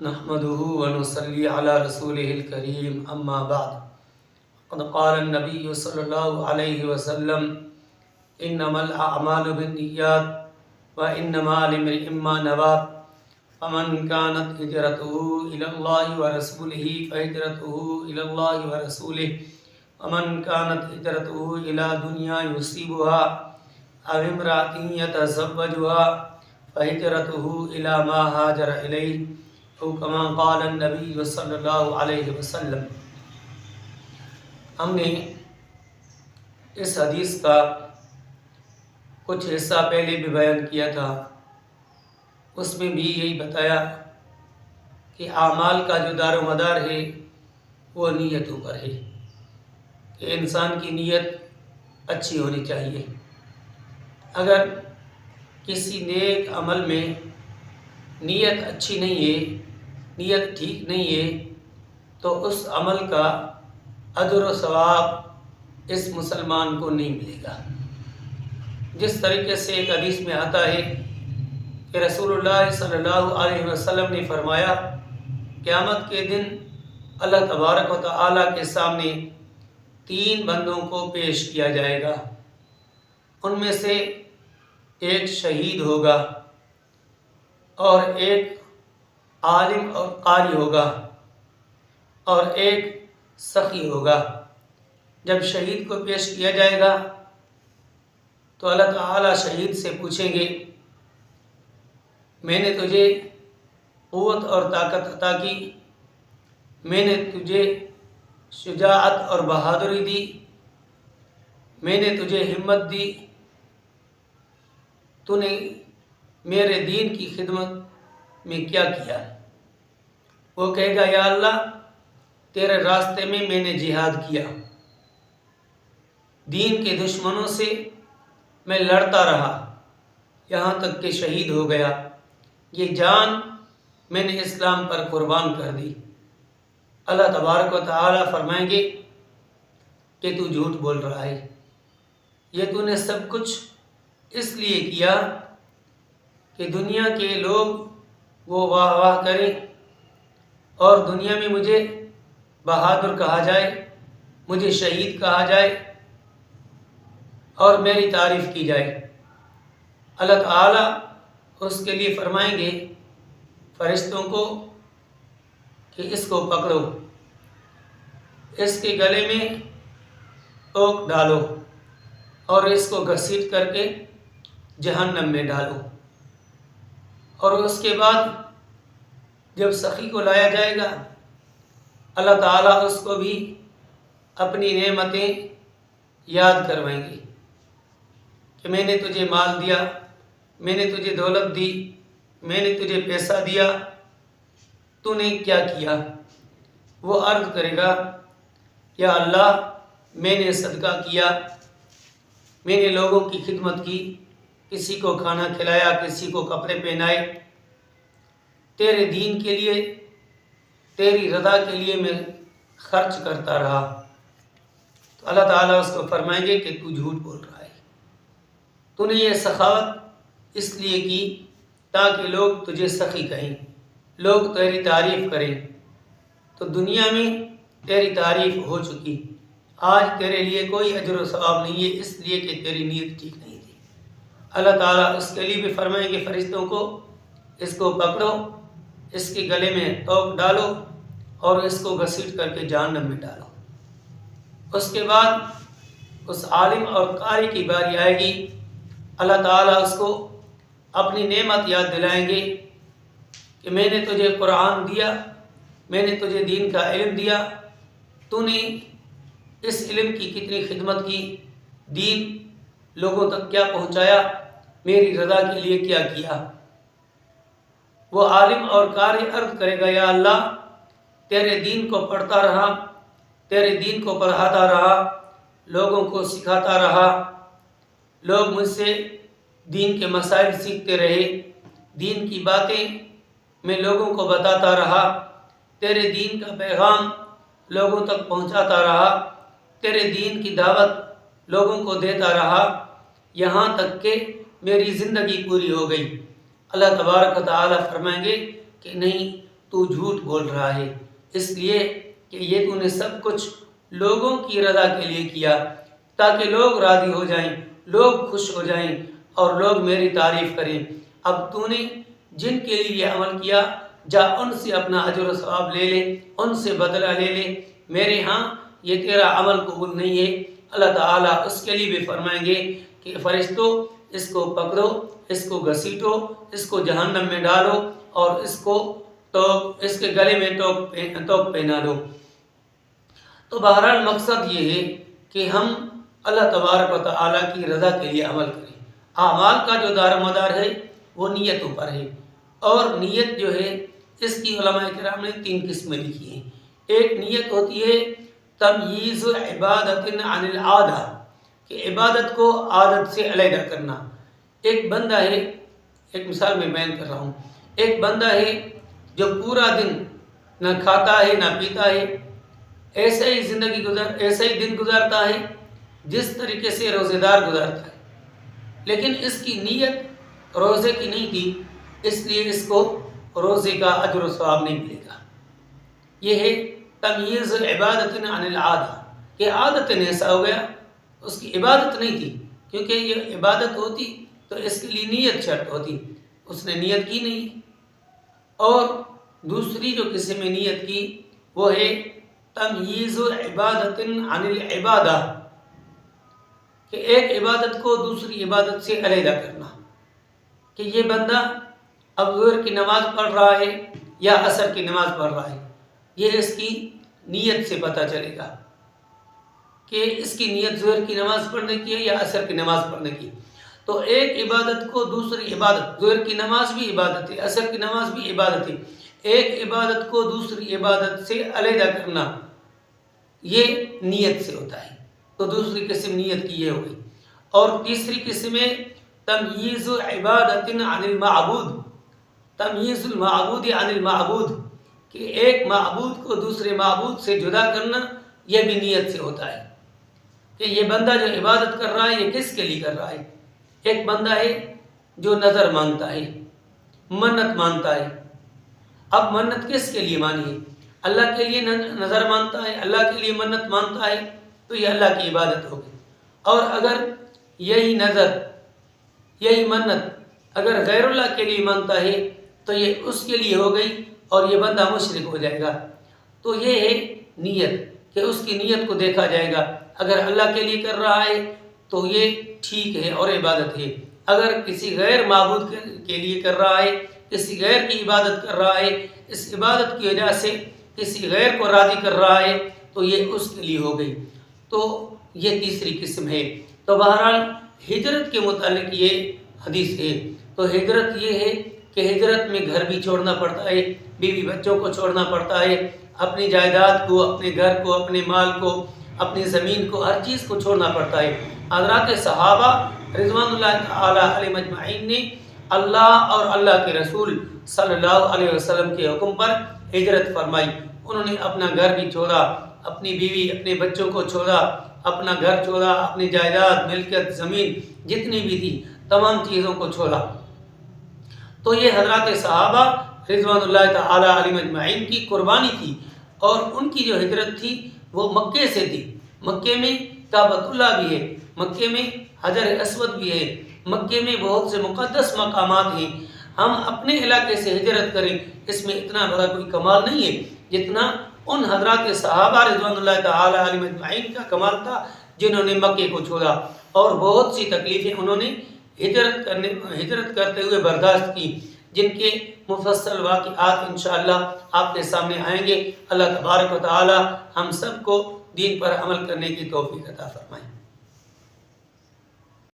نحمده ونصلي على رسوله الكريم اما بعد قد قال النبي صلى الله عليه وسلم انما الاعمال بالنيات وانما لامرئ ما نوى فمن كانت هجرته الى الله ورسوله فهجرته الى الله ورسوله ومن كانت هجرته الى دنيا يصيبها او امرأة يتزوجها فهجرته الى ما هاجر اليه او کما قال النبی صلی اللہ علیہ وسلم۔ ہم نے اس حدیث کا کچھ حصہ پہلے بھی بیان کیا تھا، اس میں بھی یہی بتایا کہ اعمال کا جو دار و مدار ہے وہ نیتوں پر ہے، کہ انسان کی نیت اچھی ہونی چاہیے۔ اگر کسی نیک عمل میں نیت اچھی نہیں ہے، نیت ٹھیک نہیں ہے، تو اس عمل کا اجر و ثواب اس مسلمان کو نہیں ملے گا۔ جس طریقے سے ایک حدیث میں آتا ہے کہ رسول اللہ صلی اللہ علیہ وسلم نے فرمایا، قیامت کے دن اللہ تبارک و تعالیٰ کے سامنے 3 بندوں کو پیش کیا جائے گا۔ ان میں سے ایک شہید ہوگا، اور ایک عالم اور قاری ہوگا، اور ایک سخی ہوگا۔ جب شہید کو پیش کیا جائے گا تو اللہ تعالیٰ شہید سے پوچھیں گے، میں نے تجھے قوت اور طاقت عطا کی، میں نے تجھے شجاعت اور بہادری دی، میں نے تجھے ہمت دی، تو نے میرے دین کی خدمت میں کیا کیا؟ وہ کہے گا، یا اللہ تیرے راستے میں نے جہاد کیا، دین کے دشمنوں سے میں لڑتا رہا یہاں تک کہ شہید ہو گیا، یہ جان میں نے اسلام پر قربان کر دی۔ اللہ تبارک و تعالیٰ فرمائیں گے کہ تو جھوٹ بول رہا ہے، یہ تو نے سب کچھ اس لیے کیا کہ دنیا کے لوگ وہ واہ واہ کریں اور دنیا میں مجھے بہادر کہا جائے، مجھے شہید کہا جائے اور میری تعریف کی جائے۔ اللہ تعالیٰ اس کے لیے فرمائیں گے فرشتوں کو کہ اس کو پکڑو، اس کے گلے میں اوک ڈالو اور اس کو گھسیٹ کر کے جہنم میں ڈالو۔ اور اس کے بعد جب سخی کو لایا جائے گا، اللہ تعالیٰ اس کو بھی اپنی نعمتیں یاد کروائیں گے کہ میں نے تجھے مال دیا، میں نے تجھے دولت دی، میں نے تجھے پیسہ دیا، تو نے کیا کیا؟ وہ عرض کرے گا، یا اللہ میں نے صدقہ کیا، میں نے لوگوں کی خدمت کی، کسی کو کھانا کھلایا، کسی کو کپڑے پہنائے، تیرے دین کے لیے، تیری رضا کے لیے میں خرچ کرتا رہا۔ تو اللہ تعالیٰ اس کو فرمائیں گے کہ تو جھوٹ بول رہا ہے، تو نے یہ سخاوت اس لیے کی تاکہ لوگ تجھے سخی کہیں، لوگ تیری تعریف کریں۔ تو دنیا میں تیری تعریف ہو چکی، آج تیرے لیے کوئی اجر و ثواب نہیں ہے، اس لیے کہ تیری نیت ٹھیک نہیں تھی۔ اللہ تعالیٰ اس کے لیے بھی فرمائیں گے فرشتوں کو، اس کو پکڑو، اس کے گلے میں توق ڈالو اور اس کو گھسیٹ کر کے جہنم میں ڈالو۔ اس کے بعد اس عالم اور قاری کی باری آئے گی، اللہ تعالیٰ اس کو اپنی نعمت یاد دلائیں گے کہ میں نے تجھے قرآن دیا، میں نے تجھے دین کا علم دیا، تو نے اس علم کی کتنی خدمت کی، دین لوگوں تک کیا پہنچایا، میری رضا کے لیے کیا کیا؟ وہ عالم اور قاری عرض کرے گا، یا اللہ تیرے دین کو پڑھتا رہا، تیرے دین کو پڑھاتا رہا، لوگوں کو سکھاتا رہا، لوگ مجھ سے دین کے مسائل سیکھتے رہے، دین کی باتیں میں لوگوں کو بتاتا رہا، تیرے دین کا پیغام لوگوں تک پہنچاتا رہا، تیرے دین کی دعوت لوگوں کو دیتا رہا، یہاں تک کہ میری زندگی پوری ہو گئی۔ اللہ تبارک و تعالیٰ فرمائیں گے کہ نہیں، تو جھوٹ بول رہا ہے، اس لیے کہ یہ تو نے سب کچھ لوگوں کی رضا کے لیے کیا تاکہ لوگ راضی ہو جائیں، لوگ خوش ہو جائیں اور لوگ میری تعریف کریں۔ اب تو نے جن کے لیے یہ عمل کیا جا ان سے اپنا اجر و ثواب لے لے، ان سے بدلہ لے لے، میرے ہاں یہ تیرا عمل قبول نہیں ہے۔ اللہ تعالیٰ اس کے لیے بھی فرمائیں گے کہ فرشتوں اس کو پکڑو، اس کو گھسیٹو، اس کو جہنم میں ڈالو اور اس کے گلے میں توق پہنا دو۔ تو بہرحال مقصد یہ ہے کہ ہم اللہ تبارک و تعالیٰ کی رضا کے لیے عمل کریں۔ اعمال کا جو دار و مدار ہے وہ نیتوں پر ہے، اور نیت جو ہے اس کی علماء کرام نے 3 قسمیں لکھی ہیں۔ ایک نیت ہوتی ہے تمییز عبادت عن العادہ، کہ عبادت کو عادت سے علیحدہ کرنا۔ ایک بندہ ہے، ایک مثال میں بیان کر رہا ہوں، ایک بندہ ہے جو پورا دن نہ کھاتا ہے نہ پیتا ہے، ایسے ہی دن گزارتا ہے جس طریقے سے روزے دار گزارتا ہے، لیکن اس کی نیت روزے کی نہیں تھی، اس لیے اس کو روزے کا اجر و ثواب نہیں ملے گا۔ یہ ہے تمییز عبادت عن العادہ، کہ عادت نے ایسا ہو گیا، اس کی عبادت نہیں تھی، کیونکہ یہ عبادت ہوتی تو اس کے لیے نیت شرط ہوتی، اس نے نیت کی نہیں۔ اور دوسری جو قسم میں نیت کی وہ ہے تمییز عبادت عن العبادہ، کہ ایک عبادت کو دوسری عبادت سے علیحدہ کرنا، کہ یہ بندہ اب ظہر کی نماز پڑھ رہا ہے یا عصر کی نماز پڑھ رہا ہے، یہ اس کی نیت سے پتہ چلے گا کہ اس کی نیت ظہر کی نماز پڑھنے کی ہے یا عصر کی نماز پڑھنے کی۔ تو ایک عبادت کو دوسری عبادت، ظہر کی نماز بھی عبادت ہے، عصر کی نماز بھی عبادت ہے، ایک عبادت کو دوسری عبادت سے علیحدہ کرنا یہ نیت سے ہوتا ہے۔ تو دوسری قسم نیت کی یہ ہو گئی۔ اور تیسری قسم ہے تمییز عبادت عن المعبود، تمییز المعبود عن المعبود، کہ ایک معبود کو دوسرے معبود سے جدا کرنا، یہ بھی نیت سے ہوتا ہے کہ یہ بندہ جو عبادت کر رہا ہے یہ کس کے لیے کر رہا ہے۔ ایک بندہ ہے جو نظر مانتا ہے، منت مانتا ہے۔ اب منت کس کے لیے مانی ہے؟ اللہ کے لیے نظر مانتا ہے، اللہ کے لیے منت مانتا ہے، تو یہ اللہ کی عبادت ہوگی۔ اور اگر یہی نظر، یہی منت اگر غیر اللہ کے لیے مانتا ہے تو یہ اس کے لیے ہو گئی اور یہ بندہ مشرک ہو جائے گا۔ تو یہ ہے نیت، کہ اس کی نیت کو دیکھا جائے گا، اگر اللہ کے لیے کر رہا ہے تو یہ ٹھیک ہے اور عبادت ہے، اگر کسی غیر معبود کے لیے کر رہا ہے، کسی غیر کی عبادت کر رہا ہے، اس عبادت کی وجہ سے کسی غیر کو راضی کر رہا ہے تو یہ اس کے لیے ہو گئی۔ تو یہ تیسری قسم ہے۔ تو بہرحال ہجرت کے متعلق یہ حدیث ہے۔ تو ہجرت یہ ہے کہ ہجرت میں گھر بھی چھوڑنا پڑتا ہے، بیوی بچوں کو چھوڑنا پڑتا ہے، اپنی جائیداد کو، اپنے گھر کو، اپنے مال کو، اپنی زمین کو، ہر چیز کو چھوڑنا پڑتا ہے۔ حضرات صحابہ رضوان اللہ تعالی علیہم اجمعین نے اللہ اور اللہ کے رسول صلی اللہ علیہ وسلم کے حکم پر ہجرت فرمائی۔ انہوں نے اپنا گھر بھی چھوڑا، اپنی بیوی، اپنے بچوں کو چھوڑا، اپنا گھر چھوڑا، اپنی جائیداد، ملکیت، زمین جتنی بھی تھی تمام چیزوں کو چھوڑا۔ تو یہ حضرات صحابہ رضوان اللہ تعالی علیہم اجمعین کی قربانی تھی، اور ان کی جو ہجرت تھی وہ مکے سے تھی۔ مکے میں کعبۃ اللہ بھی ہے، مکے میں حجر اسود بھی ہے، مکے میں بہت سے مقدس مقامات ہیں۔ ہم اپنے علاقے سے ہجرت کریں، اس میں اتنا بڑا کوئی کمال نہیں ہے جتنا ان حضرات صحابہ رضوان اللہ تعالی علیہم اجمعین کا کمال تھا، جنہوں نے مکے کو چھوڑا اور بہت سی تکلیفیں انہوں نے ہجرت کرتے ہوئے برداشت کی، جن کے مفصل واقعات انشاءاللہ آپ کے سامنے آئیں گے۔ اللہ تبارک و تعالی ہم سب کو دین پر عمل کرنے کی توفیق عطا فرمائے۔